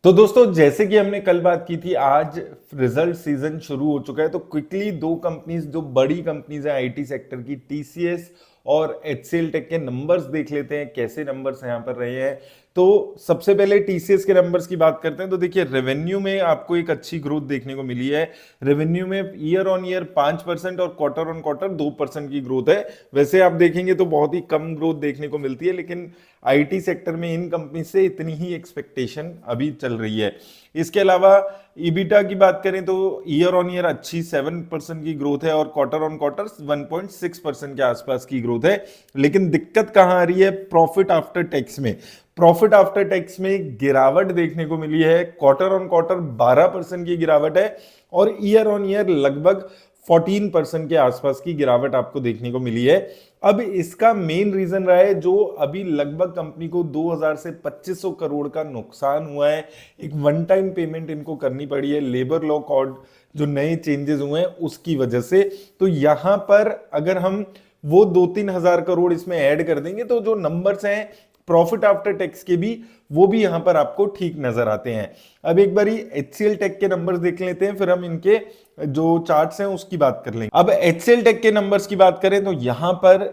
तो दोस्तों जैसे कि हमने कल बात की थी, आज रिजल्ट सीजन शुरू हो चुका है। तो क्विकली दो कंपनीज जो बड़ी कंपनीज है आईटी सेक्टर की, टीसीएस और एचसीएल टेक के नंबर्स देख लेते हैं, कैसे नंबर्स यहाँ पर रहे हैं। तो सबसे पहले टीसीएस के नंबर्स की बात करते हैं। तो देखिए रेवेन्यू में आपको एक अच्छी ग्रोथ देखने को मिली है। रेवेन्यू में ईयर ऑन ईयर 5% और क्वार्टर ऑन क्वार्टर 2% की ग्रोथ है। वैसे आप देखेंगे तो बहुत ही कम ग्रोथ देखने को मिलती है, लेकिन आईटी सेक्टर में इन कंपनी से इतनी ही एक्सपेक्टेशन अभी चल रही है। इसके अलावा ईबिटा की बात करें तो ईयर ऑन ईयर अच्छी 7% की ग्रोथ है और क्वार्टर ऑन क्वार्टर 1.6% के आसपास की ग्रोथ है। लेकिन दिक्कत कहां आ रही है? प्रॉफिट आफ्टर टैक्स में। प्रॉफिट आफ्टर टैक्स में गिरावट देखने को मिली है। क्वार्टर ऑन क्वार्टर 12% की गिरावट है और ईयर ऑन ईयर लगभग 14% के आसपास की गिरावट आपको देखने को मिली है। अब इसका मेन रीजन रहा है जो अभी लगभग कंपनी को 2000 से 2500 करोड़ का नुकसान हुआ है। एक वन टाइम पेमेंट इनको करनी पड़ी है लेबर लॉ कोड जो नए चेंजेस हुए हैं उसकी वजह से। तो यहां पर अगर हम वो 2-3 हजार करोड़ इसमें ऐड कर देंगे तो जो नंबर्स हैं प्रॉफिट आफ्टर टैक्स के भी, वो भी यहां पर आपको ठीक नजर आते हैं। अब एक बारी एचसीएल टेक के नंबर्स देख लेते हैं, फिर हम इनके जो चार्ट्स हैं उसकी बात कर लेंगे। अब एचसीएल टेक के नंबर्स की बात करें तो यहां पर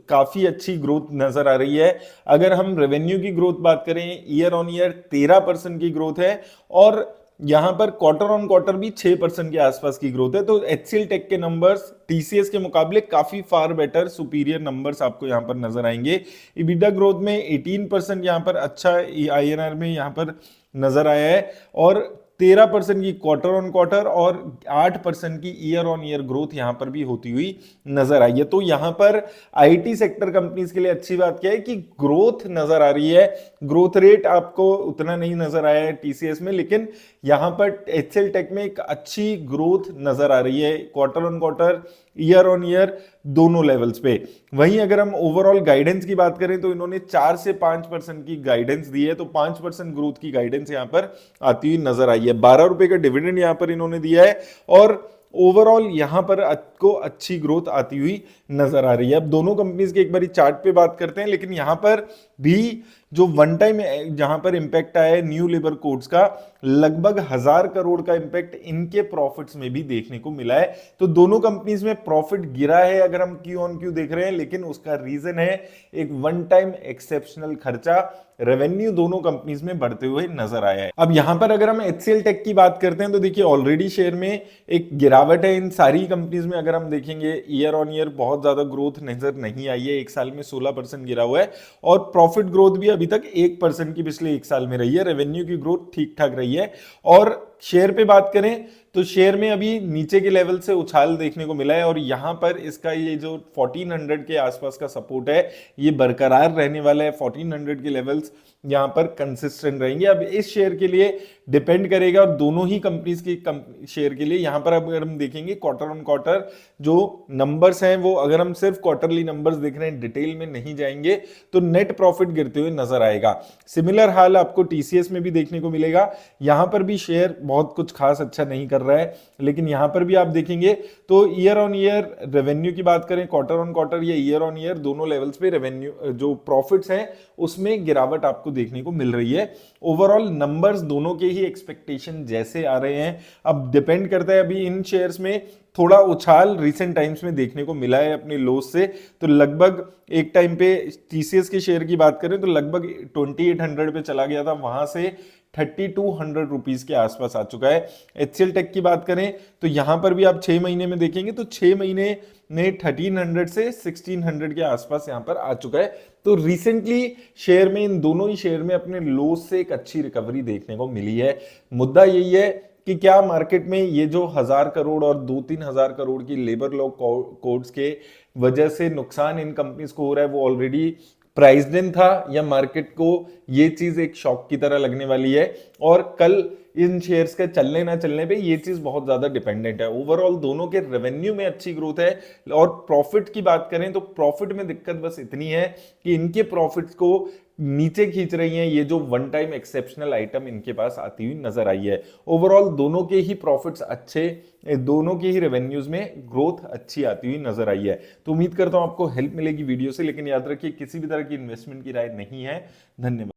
काफी अच्छी ग्रोथ नजर आ रही है। अगर हम रेवेन्यू की ग्रोथ बात करें, ईयर ऑन ईयर 13% की ग्रोथ है और यहां पर क्वार्टर ऑन क्वार्टर भी 6% के आसपास की ग्रोथ है। तो एचसीएल टेक के नंबर्स टीसीएस के मुकाबले काफी फार बेटर सुपीरियर नंबर्स आपको यहां पर नजर आएंगे। इबिटा ग्रोथ में 18% यहां पर अच्छा आईएनआर में यहां पर नजर आया है और 13% की क्वार्टर ऑन क्वार्टर और 8% की ईयर ऑन ईयर ग्रोथ यहां पर भी होती हुई नजर आई है। तो यहां पर आईटी सेक्टर कंपनीज के लिए अच्छी बात क्या है कि ग्रोथ नजर आ रही है। ग्रोथ रेट आपको उतना नहीं नजर आया है टीसीएस में, लेकिन यहां पर एचसीएल टेक में एक अच्छी ग्रोथ नजर आ रही है quarter on quarter, year on year दोनों लेवल्स पे। वहीं अगर हम ओवरऑल गाइडेंस की बात करें तो इन्होंने 4 से 5% की गाइडेंस दी है। तो 5% ग्रोथ की गाइडेंस यहां पर आती हुई नजर आई है। 12 रुपए का डिविडेंड यहां पर इन्होंने दिया है और ओवरऑल यहां पर आपको अच्छी ग्रोथ आती हुई नजर आ रही है। अब दोनों कंपनीज के एक बारी चार्ट पे बात करते हैं, लेकिन यहां पर भी जो वन टाइम जहां पर इंपैक्ट आया है न्यू लेबर कोड्स का, लगभग 1000 करोड़ का इंपैक्ट इनके प्रॉफिट्स में भी देखने को मिला है। तो दोनों कंपनीज में प्रॉफिट गिरा है अगर हम क्यू ऑन क्यू देख रहे हैं, लेकिन उसका रीजन है एक वन टाइम एक्सेप्शनल खर्चा। रेवेन्यू दोनों कंपनीज में बढ़ते हुए नजर आया है। अब यहां पर अगर हम एचसीएल टेक की बात करते हैं तो देखिए ऑलरेडी शेयर में एक गिरावट है। इन सारी कंपनीज में अगर हम देखेंगे ईयर ऑन ईयर बहुत ज्यादा ग्रोथ नजर नहीं आई है। एक साल में 16% गिरा हुआ है और प्रॉफिट ग्रोथ भी अभी तक 1% की पिछले एक साल में रही है। रेवेन्यू की ग्रोथ ठीक ठाक रही है और शेयर पे बात करें तो शेयर में अभी नीचे के लेवल से उछाल देखने को मिला है और यहां पर इसका ये जो 1400 के आसपास का सपोर्ट है ये बरकरार रहने वाला है। 1400 के लेवल्स यहां पर कंसिस्टेंट रहेंगे। अब इस शेयर के लिए डिपेंड करेगा और दोनों ही कंपनीज की शेयर के लिए यहां पर अगर हम देखेंगे क्वार्टर ऑन क्वार्टर जो नंबर्स हैं वो अगर हम सिर्फ क्वार्टरली नंबर्स देख रहे हैं, डिटेल में नहीं जाएंगे, तो नेट प्रॉफिट गिरते हुए नजर आएगा। सिमिलर हाल आपको टीसीएस में भी देखने को मिलेगा। यहां पर भी शेयर बहुत कुछ खास अच्छा नहीं कर रहा है, लेकिन यहां पर भी आप देखेंगे तो ईयर ऑन ईयर रेवेन्यू की बात करें, क्वार्टर ऑन क्वार्टर या ईयर ऑन ईयर दोनों लेवल्स पे रेवेन्यू जो प्रॉफिट्स हैं उसमें गिरावट आपको देखने को मिल रही है। ओवरऑल नंबर्स दोनों के ही एक्सपेक्टेशन जैसे आ रहे हैं। अब डिपेंड करता है, अभी इन शेयर्स में थोड़ा उछाल रिसेंट टाइम्स में देखने को मिला है अपने लोस से। तो लगभग एक टाइम पे टीसीएस के शेयर की बात करें तो लगभग 2800 पे चला गया था, वहां से 3200 रुपीज के आसपास आ चुका है। एचसीएल टेक की बात करें तो यहां पर भी आप 6 महीने में देखेंगे तो 6 महीने में 1300 से 1600 के आसपास यहां पर आ चुका है। तो रिसेंटली शेयर में, इन दोनों ही शेयर में अपने लोस से एक अच्छी रिकवरी देखने को मिली है। मुद्दा यही है कि क्या मार्केट में ये जो 1000 करोड़ और 2-3 हजार करोड़ की लेबर लॉ कोड्स के वजह से नुकसान इन कंपनीज को हो रहा है वो ऑलरेडी प्राइस्ड इन था, या मार्केट को ये चीज एक शॉक की तरह लगने वाली है और कल इन शेयर्स के चलने ना चलने पे ये चीज बहुत ज्यादा डिपेंडेंट है। ओवरऑल दोनों के रेवेन्यू में अच्छी ग्रोथ है और प्रॉफिट की बात करें तो प्रॉफिट में दिक्कत बस इतनी है कि इनके प्रॉफिट्स को नीचे खींच रही हैं ये जो वन टाइम एक्सेप्शनल आइटम इनके पास आती हुई नजर आई है। ओवरऑल दोनों के ही प्रॉफिट्स अच्छे, दोनों के ही रेवेन्यूज में ग्रोथ अच्छी आती हुई नजर आई है। तो उम्मीद करता हूं आपको हेल्प मिलेगी वीडियो से, लेकिन याद रखिए किसी भी तरह की इन्वेस्टमेंट की राय नहीं है। धन्यवाद।